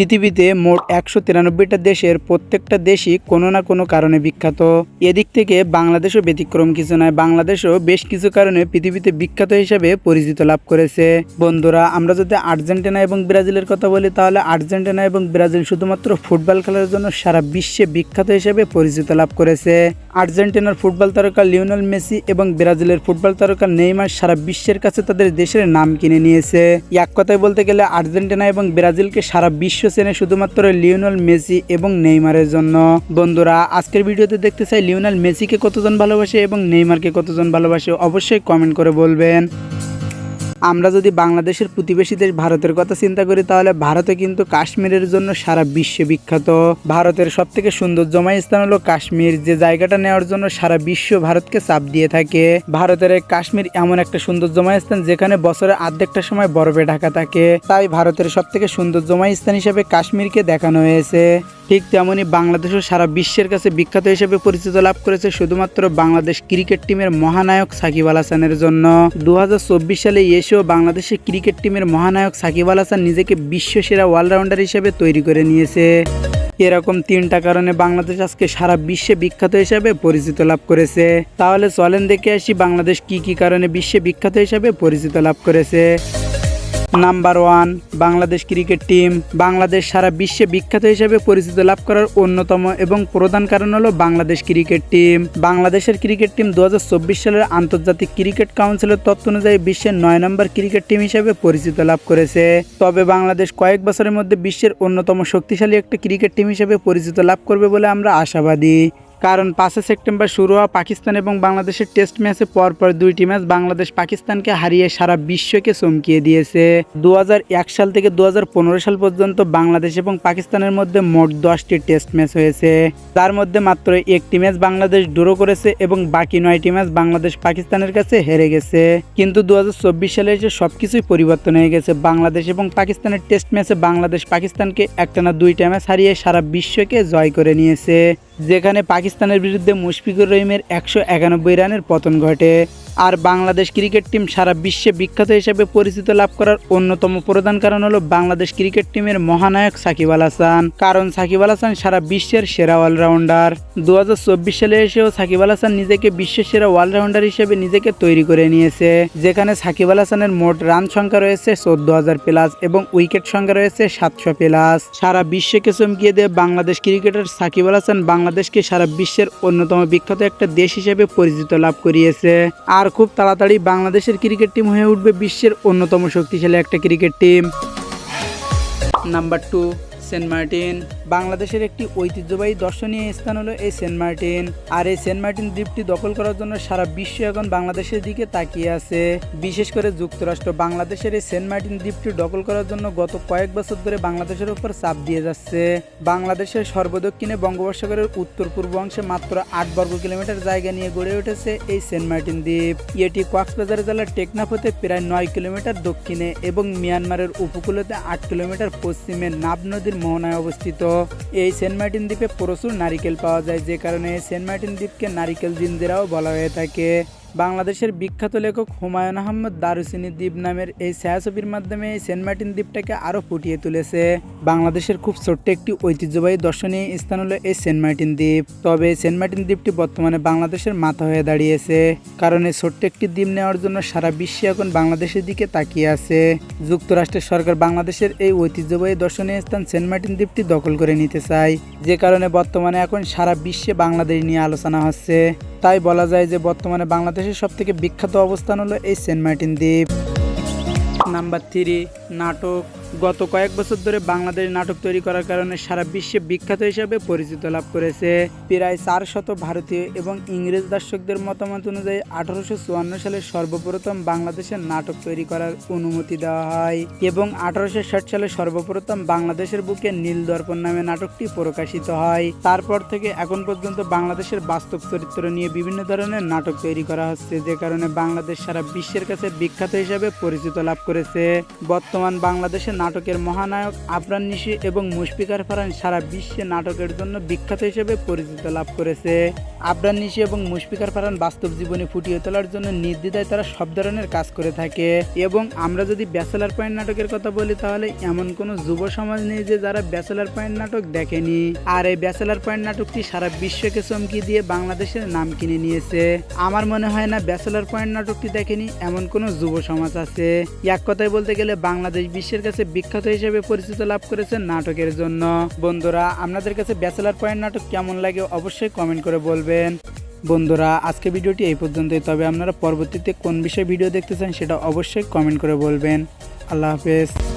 পৃথিবীতে মোট ১৯৩টা দেশের প্রত্যেকটা দেশই কোনো না কোনো কারণে বিখ্যাত। এদিক থেকে বাংলাদেশও ব্যতিক্রম কিছু নয়। বাংলাদেশও বেশ কিছু কারণে পৃথিবীতে বিখ্যাত হিসেবে পরিচিত লাভ করেছে। বন্ধুরা, আমরা যদি আর্জেন্টিনা এবং ব্রাজিলের কথা বলি, তাহলে আর্জেন্টিনা এবং ব্রাজিল শুধুমাত্র ফুটবল খেলার জন্য সারা বিশ্বে বিখ্যাত হিসেবে পরিচিত লাভ করেছে। আর্জেন্টিনার ফুটবল তারকা লিওনেল মেসি এবং ব্রাজিলের ফুটবল তারকা নেইমার সারা বিশ্বের কাছে তাদের দেশের নাম কিনে নিয়েছে। এক কথায় বলতে গেলে আর্জেন্টিনা এবং ব্রাজিলকে সারা বিশ্ব চেনে শুধুমাত্র লিওনেল মেসি এবং নেইমারের জন্য। বন্ধুরা, আজকের ভিডিওতে দেখতে চাই লিওনেল মেসিকে কতজন ভালোবাসে এবং নেইমারকে কতজন ভালোবাসে, অবশ্যই কমেন্ট করে বলবেন। আমরা যদি বাংলাদেশের প্রতিবেশী দেশ ভারতের কথা চিন্তা করি, তাহলে ভারতে কিন্তু কাশ্মীরের জন্য সারা বিশ্বে বিখ্যাত। ভারতের সবথেকে সৌন্দর্যময় স্থান হলো কাশ্মীর, যে জায়গাটা নেওয়ার জন্য সারা বিশ্ব ভারতকে চাপ দিয়ে থাকে। ভারতের এই কাশ্মীর এমন একটা সৌন্দর্যময় স্থান যেখানে বছরের অর্ধেকটা সময় বরফে ঢাকা থাকে। তাই ভারতের সবথেকে সৌন্দর্যময় স্থান হিসেবে কাশ্মীরকে দেখানো হয়েছে। ঠিক তেমনি বাংলাদেশও সারা বিশ্বের কাছে বিখ্যাত হিসেবে পরিচিত লাভ করেছে শুধুমাত্র বাংলাদেশ ক্রিকেট টিমের মহানায়ক সাকিব আল হাসানের জন্য। ২০২৪ সালে এসেও বাংলাদেশের ক্রিকেট টিমের মহানায়ক সাকিব আল হাসান নিজেকে বিশ্বসেরা অলরাউন্ডার হিসেবে তৈরি করে নিয়েছে। এরকম 3টা কারণে বাংলাদেশ আজকে সারা বিশ্বে বিখ্যাত হিসেবে পরিচিত লাভ করেছে। তাহলে চলেন দেখে আসি বাংলাদেশ কি কি কারণে বিশ্বে বিখ্যাত হিসেবে পরিচিত লাভ করেছে। Number 1, Bangladesh cricket team. Bangladesh সারা বিশ্বে বিখ্যাত হিসেবে পরিচিত লাভ করার অন্যতম এবং প্রধান কারণ হলো বাংলাদেশ ক্রিকেট টিম। বাংলাদেশের ক্রিকেট টিম ২০২৪ সালের আন্তর্জাতিক ক্রিকেট কাউন্সিলের তথ্য অনুযায়ী বিশ্বের 9 নম্বর ক্রিকেট টিম হিসেবে পরিচিত লাভ করেছে। তবে বাংলাদেশ কয়েক বছরের মধ্যে বিশ্বের অন্যতম শক্তিশালী একটা ক্রিকেট টিম হিসেবে পরিচিত লাভ করবে বলে আমরা আশাবাদী। কারণ 5 সেপ্টেম্বর শুরু হওয়া পাকিস্তান এবং বাংলাদেশের টেস্ট ম্যাচে পরপর 2টি ম্যাচ বাংলাদেশ পাকিস্তানকে হারিয়ে সারা বিশ্বকে চমকিয়ে দিয়েছে। 2001 সাল থেকে 2015 সাল পর্যন্ত বাংলাদেশ এবং পাকিস্তানের মধ্যে মোট 10টি টেস্ট ম্যাচ হয়েছে। তার মধ্যে মাত্র 1টি ম্যাচ বাংলাদেশ ড্র করেছে এবং বাকি 9টি ম্যাচ বাংলাদেশ পাকিস্তানের কাছে হেরে গেছে। কিন্তু 2024 সালে এসে সবকিছুই পরিবর্তন হয়ে গেছে। বাংলাদেশ এবং পাকিস্তানের টেস্ট ম্যাচে বাংলাদেশ পাকিস্তানকে একটানা 2টা ম্যাচ হারিয়ে সারা বিশ্বকে জয় করে নিয়েছে, যেখানে পাকিস্তানের বিরুদ্ধে মুশফিকুর রহিমের 191 রানের পতন ঘটে। আর বাংলাদেশ ক্রিকেট টিম সারা বিশ্বে বিখ্যাত হিসেবে পরিচিত লাভ করার অন্যতম প্রধান কারণ হলো বাংলাদেশ ক্রিকেট টিমের মহানায়ক সাকিব আল হাসান। কারণ সাকিব আল হাসান সারা বিশ্বের সেরা অলরাউন্ডার। 2024 সালে এসেও সাকিব আল হাসান নিজেকে বিশ্বের সেরা অলরাউন্ডার হিসেবে নিজেকে তৈরি করে নিয়েছে, যেখানে সাকিব আল হাসানের মোট রান সংখ্যা রয়েছে 14,000 প্লাস এবং উইকেট সংখ্যা রয়েছে 700 প্লাস। সারা বিশ্বকে চমকিয়ে দেয় বাংলাদেশ ক্রিকেটার সাকিব আল হাসান বাংলাদেশকে সারা বিশ্বের অন্যতম বিখ্যাত একটা দেশ হিসেবে পরিচিত লাভ করিয়েছে। আর খুব তাড়াতাড়ি বাংলাদেশের ক্রিকেট টিম হয়ে উঠবে বিশ্বের অন্যতম শক্তিশালী একটা cricket team. Number 2, Saint Martin. বাংলাদেশের একটি ঐতিহ্যবাহী দর্শনীয় স্থান হলো এই সেন্ট মার্টিন। আর এই সেন্ট মার্টিন দ্বীপটি দখল করার জন্য সারা বিশ্ব এখন বাংলাদেশের দিকে তাকিয়ে আছে। বিশেষ করে যুক্তরাষ্ট্র বাংলাদেশের এই সেন্ট মার্টিন দ্বীপটি দখল করার জন্য গত কয়েক বছর ধরে বাংলাদেশের উপর চাপ দিয়ে যাচ্ছে। বাংলাদেশের সর্বদক্ষিণে বঙ্গোপসাগরের উত্তর পূর্ব অংশে মাত্র 8 বর্গ কিলোমিটার জায়গা নিয়ে গড়ে উঠেছে এই সেন্ট মার্টিন দ্বীপ। এটি কক্সবাজার জেলার টেকনাফ হতে প্রায় 9 কিলোমিটার দক্ষিণে এবং মিয়ানমারের উপকূলতে 8 কিলোমিটার পশ্চিমে নাব নদীর মোহনায় অবস্থিত। এই সেন্ট মার্টিন দ্বীপে প্রচুর নারিকেল পাওয়া যায়, যে কারণে সেন্ট মার্টিন দ্বীপকে নারিকেল জিঞ্জিরাও বলা হয়ে থাকে। বাংলাদেশের বিখ্যাত লেখক হুমায়ুন আহমেদ দারুচিনি দ্বীপ নামের এই ছায়াছবির মাধ্যমে এই সেন্ট মার্টিন দ্বীপটাকে আরও ফুটিয়ে তুলেছে। বাংলাদেশের খুব ছোট্ট একটি ঐতিহ্যবাহী দর্শনীয় স্থান হলো এই সেন্ট মার্টিন দ্বীপ। তবে এই সেন্ট মার্টিন দ্বীপটি বর্তমানে বাংলাদেশের মাথা হয়ে দাঁড়িয়েছে, কারণ এই ছোট্ট একটি দ্বীপ নেওয়ার জন্য সারা বিশ্বে এখন বাংলাদেশের দিকে তাকিয়ে আছে। যুক্তরাষ্ট্রের সরকার বাংলাদেশের এই ঐতিহ্যবাহী দর্শনীয় স্থান সেন্ট মার্টিন দ্বীপটি দখল করে নিতে চায়, যে কারণে বর্তমানে এখন সারা বিশ্বে বাংলাদেশ নিয়ে আলোচনা হচ্ছে। তাই বলা যায় যে বর্তমানে বাংলাদেশের সবথেকে বিখ্যাত অবস্থান হলো এই সেন্ট মার্টিন দ্বীপ। নাম্বার 3, নাটক। গত কয়েক বছর ধরে বাংলাদেশ নাটক তৈরি করার কারণে সারা বিশ্বে বিখ্যাত হিসাবে পরিচিত লাভ করেছে। প্রায় 400 ভারতীয় এবং ইংরেজ দর্শকদের মতামত অনুযায়ী 1854 সালে সর্বপ্রথম বাংলাদেশের নাটক তৈরি করার অনুমতি দেওয়া হয় এবং 1860 সালে সর্বপ্রথম বাংলাদেশের বুকে নীল দর্পণ নামে নাটকটি প্রকাশিত হয়। তারপর থেকে এখন পর্যন্ত বাংলাদেশের বাস্তব চরিত্র নিয়ে বিভিন্ন ধরনের নাটক তৈরি করা হচ্ছে, যে কারণে বাংলাদেশ সারা বিশ্বের কাছে বিখ্যাত হিসাবে পরিচিত লাভ করেছে। বর্তমান বাংলাদেশের নাটকের মহানায়ক আফরান নিশি এবং মুশফিকার ফারহান সারা বিশ্বে নাটকের জন্য বিখ্যাত হিসেবে পরিচিত লাভ করেছে। আফরান নিশি এবং মুশফিকার ফারহান বাস্তব জীবনে ফুটিয়ে তোলার জন্য নির্দ্বিধায় তারা সব ধরনের কাজ করে থাকে। এবং আমরা যদি ব্যাচেলার পয়েন্ট নাটকের কথা বলি, তাহলে এমন কোনো যুব সমাজ নেই যে যারা ব্যাচেলার পয়েন্ট নাটক দেখেনি। আর এই ব্যাচেলার পয়েন্ট নাটকটি সারা বিশ্বকে চমকি দিয়ে বাংলাদেশের নাম কিনে নিয়েছে। আমার মনে হয় না ব্যাচেলার পয়েন্ট নাটকটি দেখেনি এমন কোনো যুব সমাজ আছে। এক কথায় বলতে গেলে বাংলাদেশ বিশ্বের কাছে বিখ্যাত হিসেবে পরিচিত লাভ করেছে নাটকের জন্য। বন্ধুরা, আপনাদের কাছে ব্যাচেলার পয়েন্ট নাটক কেমন লাগে অবশ্যই কমেন্ট করে বলবেন। বন্ধুরা, আজকে ভিডিওটি এই পর্যন্তই। তবে আপনারা পরবর্তীতে কোন বিষয়ে ভিডিও দেখতে চান সেটা অবশ্যই কমেন্ট করে বলবেন। আল্লাহ হাফেজ।